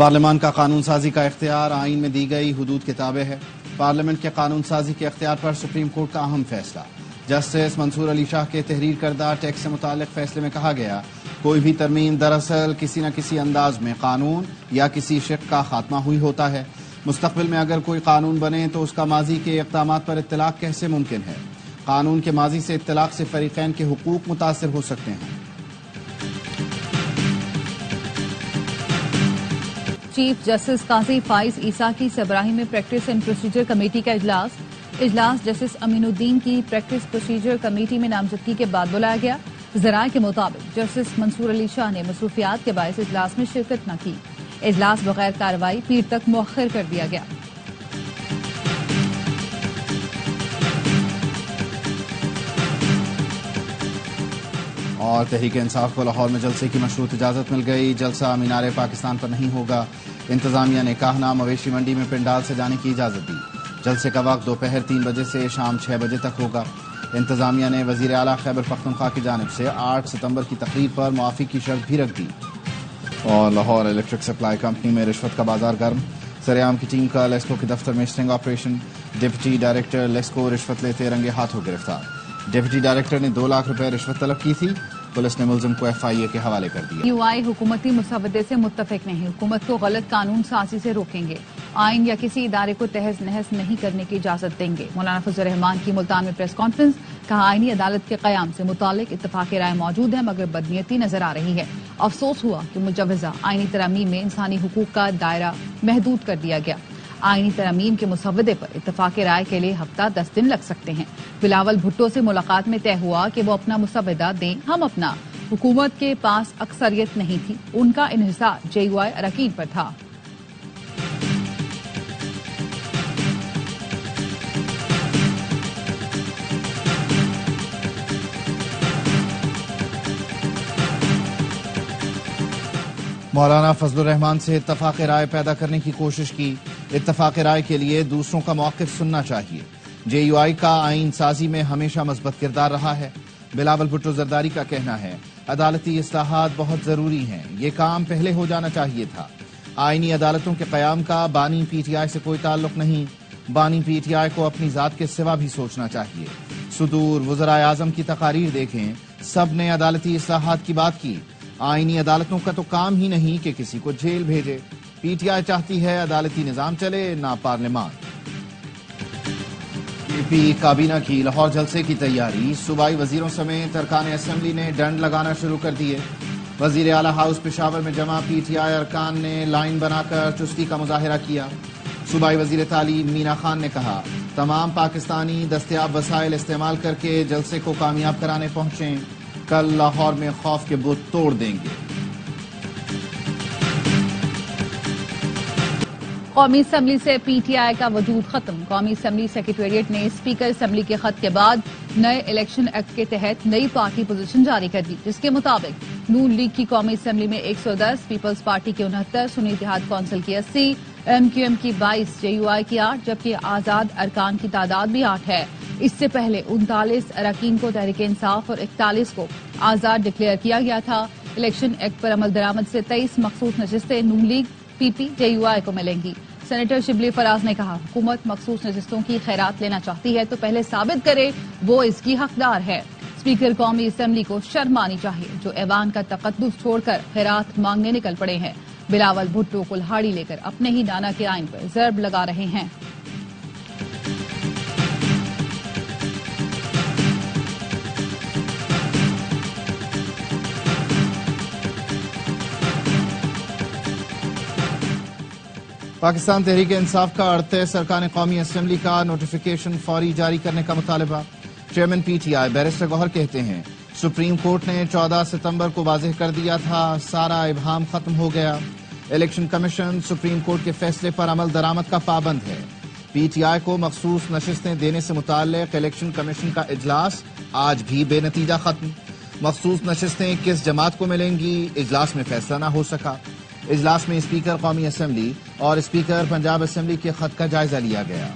پارلیمان کا قانون سازی کا اختیار آئین میں دی گئی حدود کے تابع ہے۔ پارلیمنٹ کے قانون سازی کے اختیار پر سپریم کورٹ کا اہم فیصلہ۔ جسٹس منصور علی شاہ کے تحریر کردہ ٹیکس سے متعلق فیصلے میں کہا گیا، کوئی بھی ترمیم دراصل کسی نہ کسی انداز میں قانون یا کسی شق کا خاتمہ ہوئی ہوتا ہے۔ مستقبل میں اگر کوئی قانون بنے تو اس کا ماضی کے اقدامات پر اطلاق کیسے ممکن ہے؟ قانون کے ماضی سے اطلاق سے فریقین کے حقوق متاثر ہو سکتے ہیں۔ چیف جسٹس قاضی فائز عیسیٰ کی سربراہی میں پریکٹس اینڈ پروسیجر کمیٹی کا اجلاس جسٹس امین الدین کی پریکٹس پروسیجر کمیٹی میں نامزدگی کے بعد بلایا گیا۔ ذرائع کے مطابق جسٹس منصور علی شاہ نے مصروفیات کے باعث اجلاس میں شرکت نہ کی۔ اجلاس بغیر کارروائی پیر تک مؤخر کر دیا گیا۔ اور تحریک انصاف کو لاہور میں جلسے کی مشروط اجازت مل گئی۔ جلسہ مینار پاکستان پر نہیں ہوگا۔ انتظامیہ نے کاہنا مویشی منڈی میں پنڈال سے جانے کی اجازت دی۔ جلسے کا وقت دوپہر 3 بجے سے شام 6 بجے تک ہوگا۔ انتظامیہ نے وزیر اعلیٰ خیبر پختونخوا کی جانب سے 8 ستمبر کی تقریر پر معافی کی شرط بھی رکھ دی۔ اور لاہور الیکٹرک سپلائی کمپنی میں رشوت کا بازار گرم۔ سریام کی ٹیم کا لیسکو کے دفتر میں sting operation. Deputy director LESCO رشوت لیتے رنگے ہاتھوں گرفتار۔ ڈپٹی ڈائریکٹر نے 2 لاکھ روپے رشوت طلب کی تھی۔ پولیس نے ملزم کو FIA کے حوالے کر دیا۔ یو آئی حکومتی مسودے سے متفق نہیں، حکومت کو غلط قانون سازی سے روکیں گے، آئین یا کسی ادارے کو تہز نہز نہیں کرنے کی اجازت دیں گے۔ مولانا فضل الرحمان کی ملتان میں پریس کانفرنس، کہا آئینی عدالت کے قیام سے متعلق اتفاق رائے موجود ہے مگر بدنیتی نظر آ رہی ہے۔ افسوس ہوا کہ مجوزہ آئینی ترامیم میں انسانی حقوق کا دائرہ محدود کر دیا گیا۔ آئینی ترامیم کے مسودے پر اتفاق رائے کے لیے ہفتہ 10 دن لگ سکتے ہیں۔ بلاول بھٹو سے ملاقات میں طے ہوا کہ وہ اپنا مسودہ دیں، ہم اپنا۔ حکومت کے پاس اکثریت نہیں تھی، ان کا انحصار JUI اراکین پر تھا۔ مولانا فضل الرحمان سے اتفاق رائے پیدا کرنے کی کوشش کی۔ اتفاق رائے کے لیے دوسروں کا موقف سننا چاہیے۔ JUI کا آئین سازی میں ہمیشہ مثبت کردار رہا ہے۔ بلاول بھٹو زرداری کا کہنا ہے، عدالتی اصلاحات بہت ضروری ہیں، یہ کام پہلے ہو جانا چاہیے تھا۔ آئینی عدالتوں کے قیام کا بانی PTI سے کوئی تعلق نہیں، بانی PTI کو اپنی ذات کے سوا بھی سوچنا چاہیے۔ صدور وزرائے اعظم کی تقاریر دیکھیں، سب نے عدالتی اصلاحات کی بات کی۔ آئینی عدالتوں کا تو کام ہی نہیں کہ کسی کو جیل بھیجے۔ PTI چاہتی ہے عدالتی نظام چلے، نہ پارلیمان۔ KP کابینہ کی لاہور جلسے کی تیاری، صوبائی وزیروں سمیت ارکان اسمبلی نے ڈنڈ لگانا شروع کر دیے۔ وزیر اعلیٰ ہاؤس پشاور میں جمع PTI ارکان نے لائن بنا کر چستی کا مظاہرہ کیا۔ صوبائی وزیر تعلیم مینا خان نے کہا، تمام پاکستانی دستیاب وسائل استعمال کر کے جلسے کو کامیاب کرانے پہنچیں، کل لاہور میں خوف کے بت توڑ دیں گے۔ قومی اسمبلی سے PTI کا وجود ختم۔ قومی اسمبلی سیکریٹریٹ نے اسپیکر اسمبلی کے خط کے بعد نئے الیکشن ایکٹ کے تحت نئی پارٹی پوزیشن جاری کر دی، جس کے مطابق نون لیگ کی قومی اسمبلی میں 110، پیپلز پارٹی کی 69، سنی اتحاد کونسل کی 80، MQM کی 22، JUI کی 8، جبکہ آزاد ارکان کی تعداد بھی 8 ہے۔ اس سے پہلے 39 اراکین کو تحریک انصاف اور 41 کو آزاد ڈکلیئر کیا گیا تھا۔ الیکشن ایکٹ پر عمل درآمد سے 23 مخصوص نشستیں نون لیگ، PP، JUI کو ملیں گی۔ سینیٹر شبلی فراز نے کہا، حکومت مخصوص نشستوں کی خیرات لینا چاہتی ہے تو پہلے ثابت کرے وہ اس کی حقدار ہے۔ اسپیکر قومی اسمبلی کو شرم آنی چاہیے جو ایوان کا تقدس چھوڑ کر خیرات مانگنے نکل پڑے ہیں۔ بلاول بھٹو کلہاڑی لے کر اپنے ہی نانا کے آئین پر ضرب لگا رہے ہیں۔ پاکستان تحریک انصاف کا 38 ارکان قومی اسمبلی کا نوٹیفیکیشن فوری جاری کرنے کا مطالبہ۔ چیئرمین PTI بیرسٹر گوہر کہتے ہیں، سپریم کورٹ نے 14 ستمبر کو واضح کر دیا تھا، سارا ابہام ختم ہو گیا۔ الیکشن کمیشن سپریم کورٹ کے فیصلے پر عمل درآمد کا پابند ہے۔ PTI کو مخصوص نشستیں دینے سے متعلق الیکشن کمیشن کا اجلاس آج بھی بے نتیجہ ختم۔ مخصوص نشستیں کس جماعت کو ملیں گی، اجلاس میں فیصلہ نہ ہو سکا۔ اجلاس میں اسپیکر قومی اسمبلی اور اسپیکر پنجاب اسمبلی کے خط کا جائزہ لیا گیا۔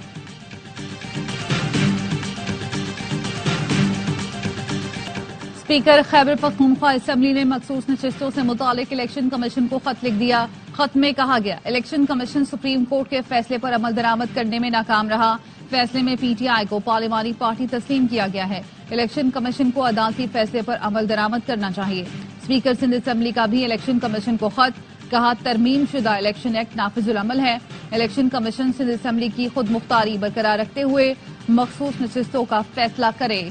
स्पीकर खैबर पख्तूनख्वा असम्बली ने मखसूस नशिस्तों से मुतालिक इलेक्शन कमीशन को खत लिख दिया। खत में कहा गया, इलेक्शन कमीशन सुप्रीम कोर्ट के फैसले पर अमल दरामद करने में नाकाम रहा। फैसले में पीटीआई को पार्लिमानी पार्टी तस्लीम किया गया है। इलेक्शन कमीशन को अदालती फैसले पर अमल दरामद करना चाहिए। स्पीकर सिंध असम्बली का भी इलेक्शन कमीशन को खत, कहा तरमीम शुदा इलेक्शन एक्ट नाफिजुल अमल है। इलेक्शन कमीशन सिंध असम्बली की खुद मुख्तारी बरकरार रखते हुए मखसूस नशिस्तों का फैसला करे।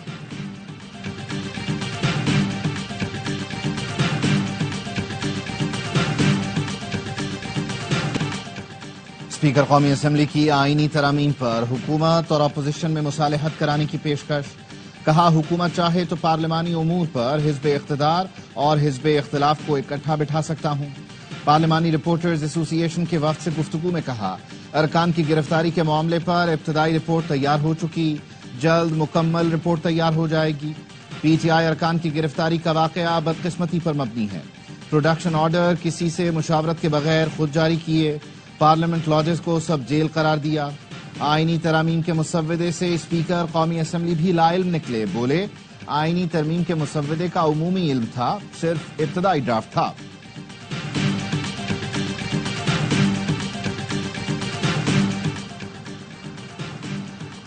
स्पीकर कौमी असम्बली की आईनी तरामीम पर हुकूमत और अपोजिशन में मुसालहत कराने की पेशकश। कहा, हुकूमत चाहे तो पार्लिमानी उमूर पर हिज़्ब इख्तिदार और हिज़्ब इख्तिलाफ को इकट्ठा बिठा सकता हूं। पार्लिमानी रिपोर्टर्स एसोसिएशन के वफ्द से गुफ्तगू में कहा, अरकान की गिरफ्तारी के मामले पर इब्तदाई रिपोर्ट तैयार हो चुकी, जल्द मुकम्मल रिपोर्ट तैयार हो जाएगी। पीटीआई अरकान की गिरफ्तारी का वाकया बदकिस्मती पर मबनी है। प्रोडक्शन ऑर्डर किसी से मुशावरत के बगैर खुद जारी किए, पार्लियामेंट लॉजेस को सब जेल करार दिया। आईनी तरामीम के मुसव्वदे से स्पीकर कौमी असम्बली भी लाइल्म निकले, बोले आईनी तरमीम के मुसव्वदे का उमूमी इल्म था, सिर्फ इब्तदाई ड्राफ्ट था।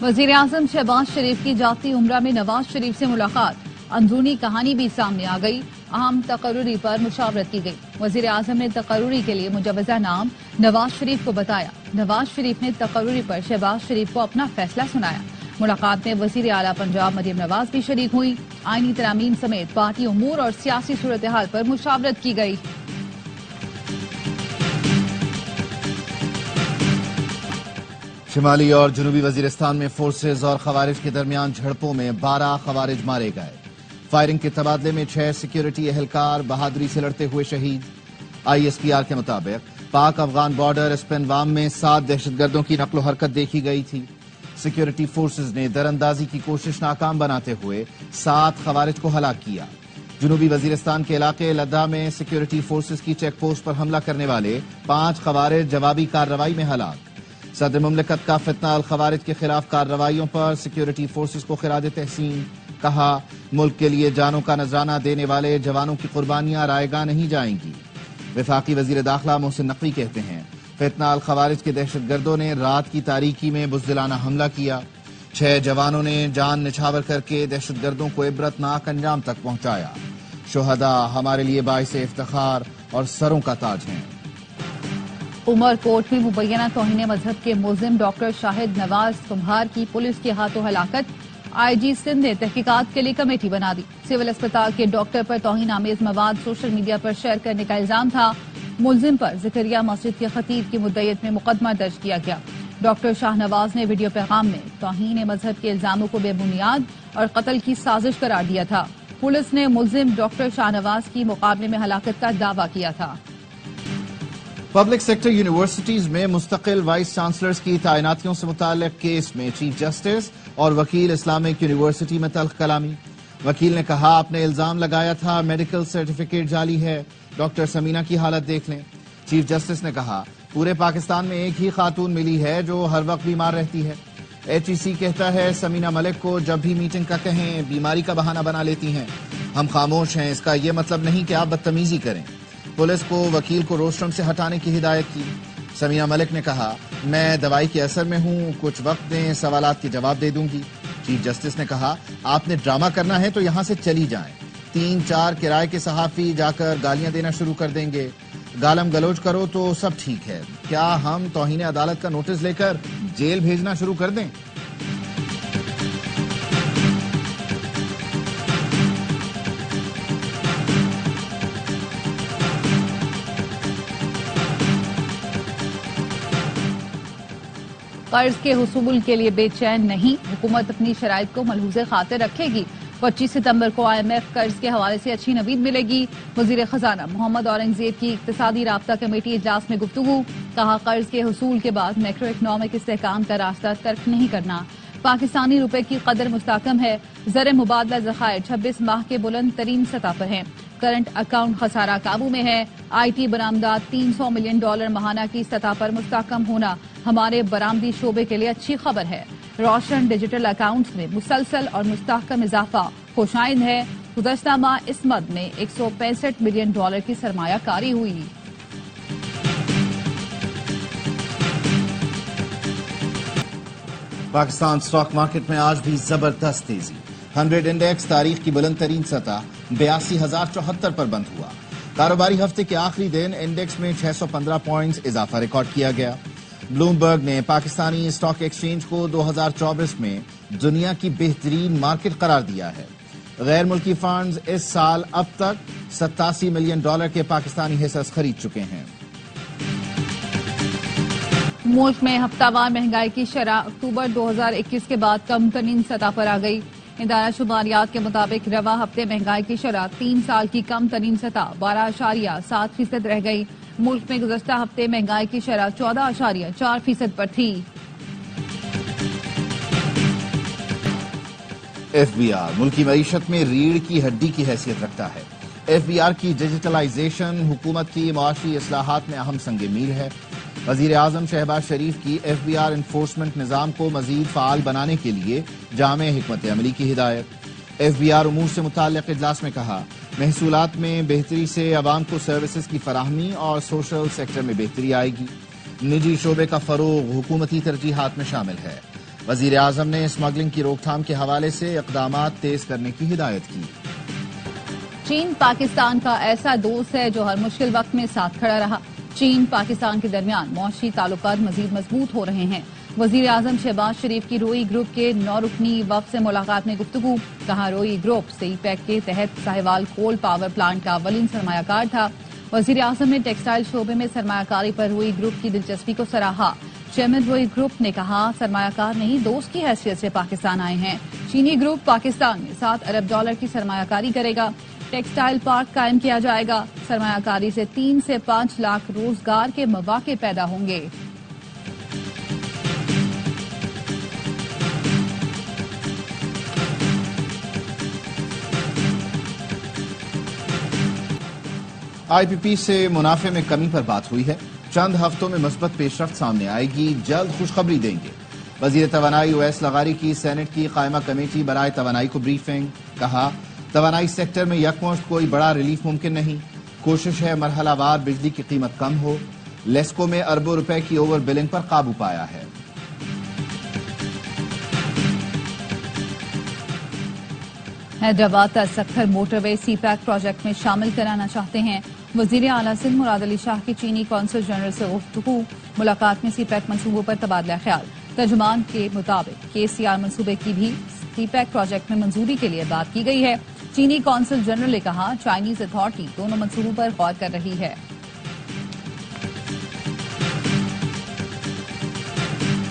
वजीर आजम शहबाज शरीफ की जाती उम्रा में नवाज शरीफ से मुलाकात, अंदरूनी कहानी भी सामने आ गई। अहम तकर्रुरी पर मुशावरत की गई। वजीर आजम ने तकर्रुरी के लिए मुजवजा नाम नवाज शरीफ को बताया। नवाज शरीफ ने तकर्रुरी पर शहबाज शरीफ को अपना फैसला सुनाया। मुलाकात में वजीर आला पंजाब मरियम नवाज भी शरीक हुई। आईनी तरामीम समेत पार्टी उमूर और सियासी सूरत हाल पर मुशावरत की गई। शिमाली और जनूबी वजीरिस्तान में फोर्सेज और खवारिज के दरमियान झड़पों में 12 खवारिज मारे गए। फायरिंग के तबादले में 6 सिक्योरिटी एहलकार बहादुरी से लड़ते हुए शहीद। आईएसपीआर के मुताबिक पाक अफगान बॉर्डर स्पेनवाम में 7 दहशतगर्दों की नकलो हरकत देखी गई थी। सिक्योरिटी फोर्सेज ने दरअंदाजी की कोशिश नाकाम बनाते हुए 7 खवारिज को हलाक किया। जनूबी वजीरिस्तान के इलाके लद्दा में सिक्योरिटी फोर्सेज की चेक पोस्ट पर हमला करने वाले 5 खवारिज जवाबी कार्रवाई में हलाक। सदर मुमलिकत का फितना अल खवारिज के खिलाफ कार्रवाइयों पर सिक्योरिटी फोर्सेज को खिराज तहसीन। कहा, मुल्क के लिए जानों का नजराना देने वाले जवानों की कुर्बानियां रायगा नहीं जाएंगी। वफाकी वजीर दाखिला मोहसिन नकवी कहते हैं, फितना अल खवारिज के दहशतगर्दों ने रात की तारीकी में बुज़दिलाना हमला किया। 6 जवानों ने जान निछावर करके दहशतगर्दों को इबरतनाक अंजाम तक पहुंचाया। शुहदा हमारे लिए बाइस इफ्तिखार और सरों का ताज हैं। उमरकोट में मुबैना तौहीन मजहब के मुलजिम डॉक्टर शाहिद नवाज कुम्हार की पुलिस के हाथों हलाकत। आईजी सिंध ने तहकीकात के लिए कमेटी बना दी। सिविल अस्पताल के डॉक्टर पर तौहीन आमेज मवाद सोशल मीडिया पर शेयर करने का इल्जाम था। मुलजिम पर ज़करिया मस्जिद के खतीब की मुद्दईयत में मुकदमा दर्ज किया गया। डॉक्टर शाहनवाज ने वीडियो पैगाम में तौहीन मजहब के इल्जामों को बेबुनियाद और कत्ल की साजिश करार दिया था। पुलिस ने मुलजिम डॉक्टर शाहनवाज की मुकाबले में हलाकत का दावा किया था। पब्लिक सेक्टर यूनिवर्सिटीज में मुस्तकिल वाइस चांसलर्स की तैनातियों से मुताल्लिक केस में चीफ जस्टिस और वकील इस्लामिक यूनिवर्सिटी में तल्ख कलामी। वकील ने कहा, आपने इल्जाम लगाया था मेडिकल सर्टिफिकेट जाली है, डॉक्टर समीना की हालत देख लें। चीफ जस्टिस ने कहा, पूरे पाकिस्तान में एक ही खातून मिली है जो हर वक्त बीमार रहती है। HEC कहता है समीना मलिक को जब भी मीटिंग का कहें बीमारी का बहाना बना लेती हैं। हम खामोश हैं, इसका ये मतलब नहीं कि आप बदतमीजी करें। पुलिस को वकील को रोस्ट्रम से हटाने की हिदायत की। समीना मलिक ने कहा, मैं दवाई के असर में हूं, कुछ वक्त दें, सवालात के जवाब दे दूंगी। चीफ जस्टिस ने कहा, आपने ड्रामा करना है तो यहां से चली जाएं। 3-4 किराए के सहाफी जाकर गालियां देना शुरू कर देंगे। गालम गलोच करो तो सब ठीक है, क्या हम तौहीन अदालत का नोटिस लेकर जेल भेजना शुरू कर दें? कर्ज के हुसूल के लिए बेचैन नहीं, हुकूमत अपनी शराइत को मलहूज़े खातिर रखेगी। 25 सितंबर को IMF कर्ज के हवाले से अच्छी नवीद मिलेगी। वजीर खजाना मोहम्मद औरंगजेब की इक्तिसादी राब्ता कमेटी इजलास में गुफ्तगू। कहा, कर्ज के हुसूल के बाद मैक्रो इकनॉमिक इस्तेहकाम का रास्ता तर्क नहीं करना। पाकिस्तानी रुपए की कदर मुस्तहकम है। ज़र मुबादला ज़खायर 26 माह के बुलंद तरीन सतह पर हैं। करंट अकाउंट खसारा काबू में है। IT बरामदात $300 मिलियन माहाना की सतह पर मुस्तहकम होना हमारे बरामदी शोबे के लिए अच्छी खबर है। रोशन डिजिटल अकाउंट्स में मुसलसल और मुस्तहकम इजाफा खुशाइंद है। गुज़श्ता माह इस मद में $165 मिलियन की सरमाया कारी हुई। पाकिस्तान स्टॉक मार्केट में आज भी जबरदस्त तेजी। 100 इंडेक्स तारीख की बुलंद तरीन सतह 82,074 पर बंद हुआ। कारोबारी हफ्ते के आखिरी दिन इंडेक्स में 615 पॉइंट्स इजाफा रिकॉर्ड किया गया। ब्लूमबर्ग ने पाकिस्तानी स्टॉक एक्सचेंज को 2024 में दुनिया की बेहतरीन मार्केट करार दिया है। गैर मुल्की फंड्स इस साल अब तक $87 मिलियन के पाकिस्तानी हिस्सेस खरीद चुके हैं। मुल्क में हफ्तावार महंगाई की शरह अक्टूबर 2021 के बाद कम तरीन सतह पर आ गई। इदारा शुमारियात के मुताबिक रवा हफ्ते महंगाई की शरह 3 साल की कम तरीन सतह 12.7% रह गई। मुल्क में गुज़श्ता हफ्ते महंगाई की शरह 14.4% पर थी। FBR मुल्की मईशत में रीढ़ की हड्डी की हैसियत रखता है। FBR की डिजिटलाइजेशन हुकूमत की मुआशी इस्लाहात में अहम संग मील है। वजीर आजम शहबाज शरीफ की FBR इन्फोर्समेंट निज़ाम को मजीद फ़ाल बनाने के लिए जामे हिकमत अमली की हिदायत। FBR उमूर से मुताल्लिक़ इजलास में कहा, महसूलात में बेहतरी से अवाम को सर्विसेज की फराहमी और सोशल सेक्टर में बेहतरी आएगी। निजी शोबे का फरोग हुकूमती तरजीहात में शामिल है। वजीर आजम ने स्मगलिंग की रोकथाम के हवाले से इक़दामात तेज करने की हिदायत की। चीन पाकिस्तान का ऐसा दोस्त है जो हर मुश्किल वक्त में साथ खड़ा रहा। चीन पाकिस्तान के दरमियान मौशी ताल्लुकात मजीद मजबूत हो रहे हैं। वजीर आजम शहबाज शरीफ की रोई ग्रुप के 9 रुकनी वफ़द से मुलाकात में गुफ्तगू। कहा, रोई ग्रुप CPEC के तहत साहिवाल कोल पावर प्लांट का अव्वलीन सरमायाकार था। वजीर आजम ने टेक्सटाइल शोबे में सरमायाकारी पर रोई ग्रुप की दिलचस्पी को सराहा। चेयरमैन रोई ग्रुप ने कहा, सरमायाकार नहीं दोस्त की हैसियत से पाकिस्तान आए हैं। चीनी ग्रुप पाकिस्तान में $7 अरब की सरमायाकारी करेगा। टेक्सटाइल पार्क कायम किया जाएगा। सरमायाकारी से 3 से 5 लाख रोजगार के मौके पैदा होंगे। IPP से मुनाफे में कमी पर बात हुई है। चंद हफ्तों में मस्बत पेशरफ्त सामने आएगी, जल्द खुशखबरी देंगे। वजीर तवानाई ओवैस लगारी की सेनेट की कायमा कमेटी बराए तवानाई को ब्रीफिंग। कहा, तवानाई सेक्टर में यकमुश्त कोई बड़ा रिलीफ मुमकिन नहीं। कोशिश है मरहलावार बिजली की कीमत कम हो। लेस्को में अरबों रुपए की ओवर बिलिंग पर काबू पाया है। Hyderabad Sukkur motorway CPEC project में शामिल कराना चाहते हैं। वजीर आला सिंध मुराद अली शाह की चीनी कौंसल जनरल से गुफ्तगू। मुलाकात में CPEC मंसूबों पर तबादला ख्याल। तर्जुमान के मुताबिक KCR मंसूबे की भी CPEC प्रोजेक्ट में मंजूरी के लिए बात की गई है। चीनी कौंसल जनरल ने कहा, चाइनीज अथॉरिटी दोनों मंसूबों पर गौर कर रही है।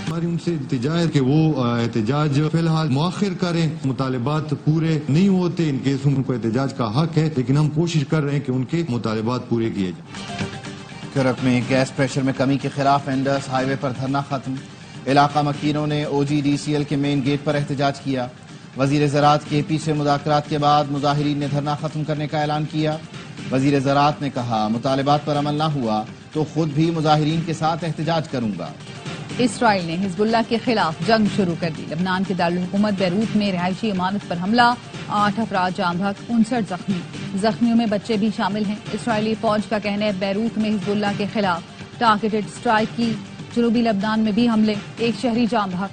हमारी उनसे इल्तिजा है कि वो एहतजाज फिलहाल मुअख्खर करें। मुतालिबात पूरे नहीं होते, इन केस उनको एहतजाज का हक है, लेकिन हम कोशिश कर रहे हैं कि उनके मुतालिबात पूरे किए जाए। करक में गैस प्रेशर में कमी के खिलाफ एंडस हाईवे पर धरना खत्म। इलाका मकीनों ने OGDCL के मेन गेट पर एहतजाज किया। वजीर ज़राअत KP से मुज़ाकरात के बाद मुजाहिरीन ने धरना खत्म करने का ऐलान किया। वजीर ज़राअत ने कहा, मुतालिबात पर अमल न हुआ तो खुद भी मुजाहिरीन के साथ एहतजाज करूंगा। इसराइल ने हिजबुल्लाह के खिलाफ जंग शुरू कर दी। लबनान के दारुल हुकूमत बैरूत में रिहायशी इमारत पर हमला, 8 अफराद जाम बहक, 59 जख्मी। जख्मियों में बच्चे भी शामिल हैं। इसराइली फौज का कहना है, बैरूत में हिजबुल्लाह के खिलाफ टारगेटेड स्ट्राइक की। जनूबी लबनान में भी हमले, 1 शहरी जाम बहक।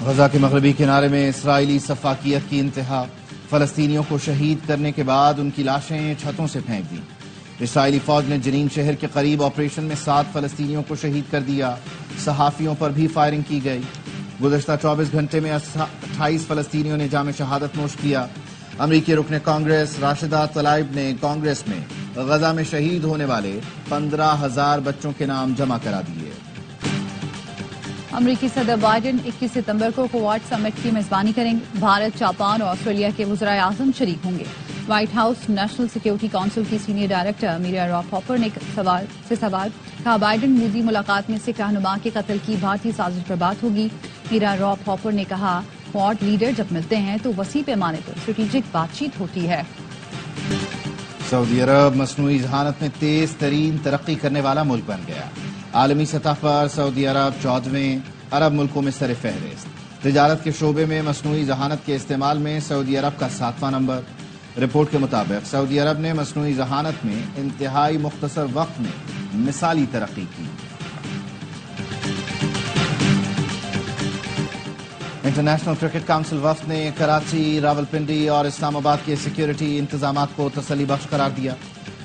गजा के मगरबी किनारे में इसराइली सफाकियत की इंतहा। फलस्तीनियों को शहीद करने के बाद उनकी लाशें छतों से फेंक दी। इसराइली फौज ने जनीन शहर के करीब ऑपरेशन में 7 फलस्तीनियों को शहीद कर दिया। सहाफियों पर भी फायरिंग की गई। गुज़श्ता 24 घंटे में 28 फलस्तीनियों ने जाम शहादत नोश किया। अमरीकी रुकन कांग्रेस राशिदा तलाइब ने कांग्रेस में गजा में शहीद होने वाले 15,000 बच्चों के नाम जमा करा दिए। अमरीकी सदर बाइडेन 21 सितंबर को क्वाड समिट की मेजबानी करेंगे। भारत, जापान और ऑस्ट्रेलिया के वज़राए आज़म शरीक होंगे। White house national security council की senior director Mira Rapp Hooper ने सवाल कहा, बाइडेन मोदी मुलाकात में सिख रहनुमा के कत्ल की भारतीय साजिश पर बात होगी। मीरा रॉफ हॉपर ने कहा, क्वाड लीडर जब मिलते हैं तो वसी पैमाने पर स्ट्रेटेजिक बातचीत होती है। सऊदी अरब मसनूई जहानत में तेज तरीन तरक्की करने वाला मुल्क बन गया। आलमी सतह पर सऊदी अरब 14वें अरब मुल्कों में सर फहरिस्त। تجارت کے شعبے میں مصنوعی ذہانت کے استعمال میں سعودی عرب کا 7واں نمبر۔ رپورٹ کے مطابق سعودی عرب نے مصنوعی ذہانت میں انتہائی مختصر وقت میں مثالی ترقی کی۔ انٹرنیشنل کرکٹ کونسل وفد نے کراچی، راولپنڈی اور اسلام آباد کے سیکیورٹی انتظامات کو تسلی بخش قرار دیا۔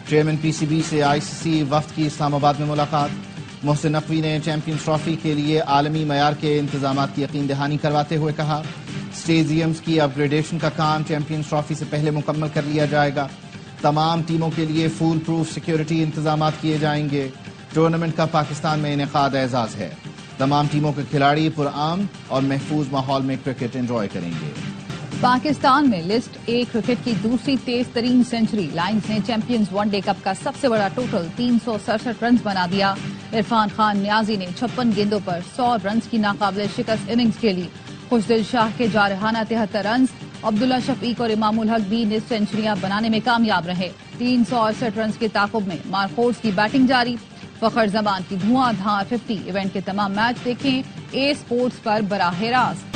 چیئرمین پی سی بی سے آئی سی سی وفد کی اسلام آباد میں ملاقات۔ محسن نقوی نے چیمپئنز ٹرافی کے لیے عالمی معیار کے انتظامات کی یقین دہانی کرواتے ہوئے کہا، اسٹیڈیمز کی اپ گریڈیشن کا کام چیمپئنز ٹرافی سے پہلے مکمل کر لیا جائے گا۔ تمام ٹیموں کے لیے فول پروف سیکیورٹی انتظامات کیے جائیں گے۔ ٹورنامنٹ کا پاکستان میں انعقاد اعزاز ہے۔ تمام ٹیموں کے کھلاڑی پرامن اور محفوظ ماحول میں کرکٹ انجوائے کریں گے۔ پاکستان میں لسٹ اے کرکٹ کی دوسری تیز ترین سنچری، لائنز نے چیمپئنز ون ڈے کپ کا سب سے بڑا ٹوٹل 367 رنز بنا دیا۔ عرفان خان نیازی نے 56 گیندوں پر 100 رنز کی ناقابل شکست اننگز کھیلی۔ خوشدل شاہ کے جارحانہ 73 رنز، عبداللہ شفیق اور امام الحق بھی نصف سینچریاں بنانے میں کامیاب رہے۔ 368 رنز کے تعاقب میں مارکوز کی بیٹنگ جاری۔ فخر زمان کی دھواں دھار 50 ایونٹ کے تمام میچ دیکھیں اے سپورٹس پر براہ راست۔